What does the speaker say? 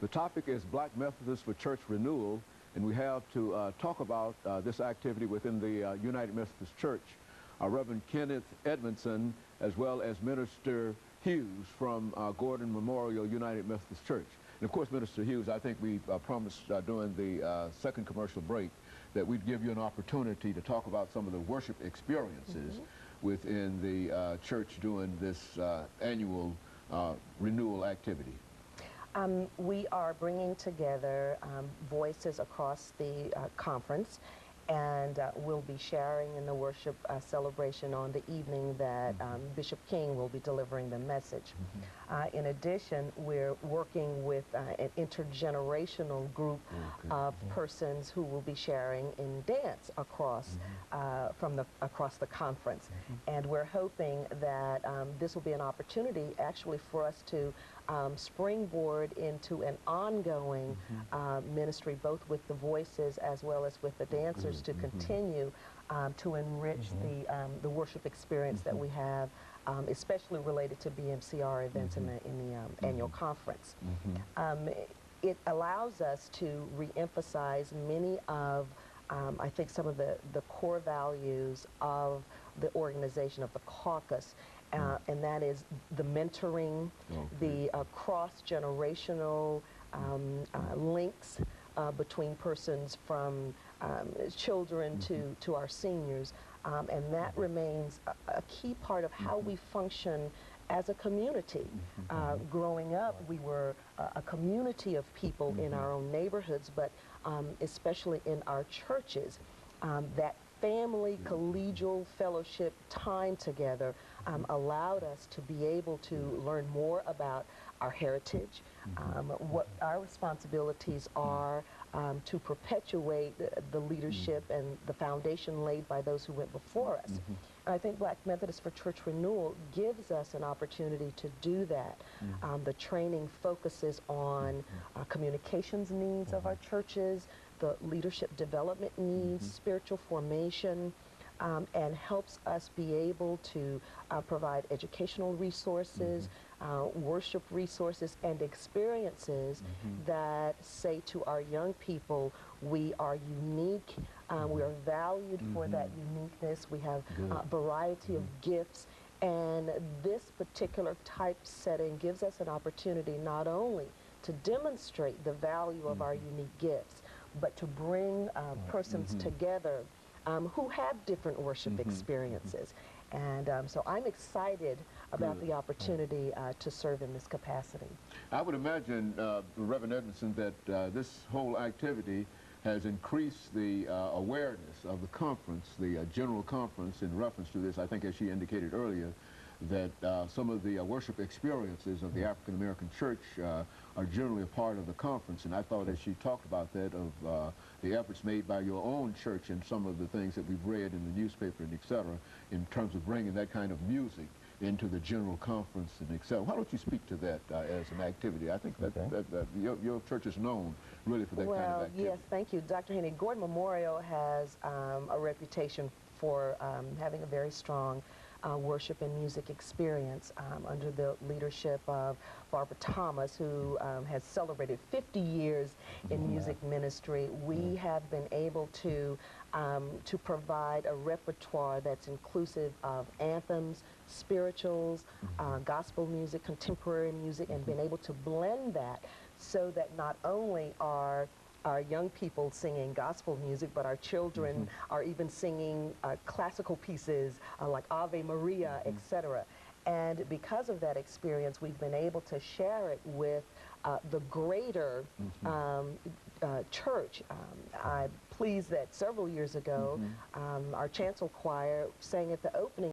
The topic is Black Methodists for Church Renewal, and we have to talk about this activity within the United Methodist Church. Reverend KEdmondson, as well as Minister Hughes from Gordon Memorial United Methodist Church. And of course, Minister Hughes, I think we promised during the second commercial break that we'd give you an opportunity to talk about some of the worship experiences within the church during this annual renewal activity. We are bringing together voices across the conference, and we'll be sharing in the worship celebration on the evening that Bishop King will be delivering the message. In addition, we're working with an intergenerational group of persons who will be sharing in dance across across the conference. And we're hoping that this will be an opportunity actually for us to springboard into an ongoing ministry, both with the voices as well as with the dancers, to continue to enrich the worship experience that we have, especially related to BMCR events in the annual conference. It allows us to reemphasize many of, I think, some of the core values of the organization, of the caucus, and that is the mentoring, the cross-generational links between persons from children to our seniors, and that remains a key part of how we function as a community. Growing up, we were a community of people in our own neighborhoods, but especially in our churches. That family, collegial fellowship time together allowed us to be able to learn more about our heritage, what our responsibilities are to perpetuate the leadership and the foundation laid by those who went before us. And I think Black Methodists for Church Renewal gives us an opportunity to do that. The training focuses on communications needs of our churches, the leadership development needs, spiritual formation, and helps us be able to provide educational resources, worship resources, and experiences that say to our young people, we are unique, we are valued for that uniqueness, we have a variety of gifts, and this particular type setting gives us an opportunity not only to demonstrate the value of our unique gifts, but to bring persons together who have different worship experiences. And so I'm excited about the opportunity to serve in this capacity. I would imagine, Reverend Edmondson, that this whole activity has increased the awareness of the conference, the general conference, in reference to this. I think, as she indicated earlier, that some of the worship experiences of the African American church are generally a part of the conference. And I thought, as she talked about that, of the efforts made by your own church and some of the things that we've read in the newspaper and et cetera, in terms of bringing that kind of music into the general conference and et cetera. Why don't you speak to that as an activity? I think that, that your church is known really for that kind of activity. Yes, thank you, Dr. Haney. Gordon Memorial has a reputation for having a very strong worship and music experience under the leadership of Barbara Thomas, who has celebrated 50 years in music ministry. We have been able to provide a repertoire that's inclusive of anthems, spirituals, gospel music, contemporary music, and been able to blend that so that not only are our young people singing gospel music, but our children are even singing classical pieces like Ave Maria, etc. And because of that experience, we've been able to share it with the greater church. I'm pleased that several years ago, our chancel choir sang at the opening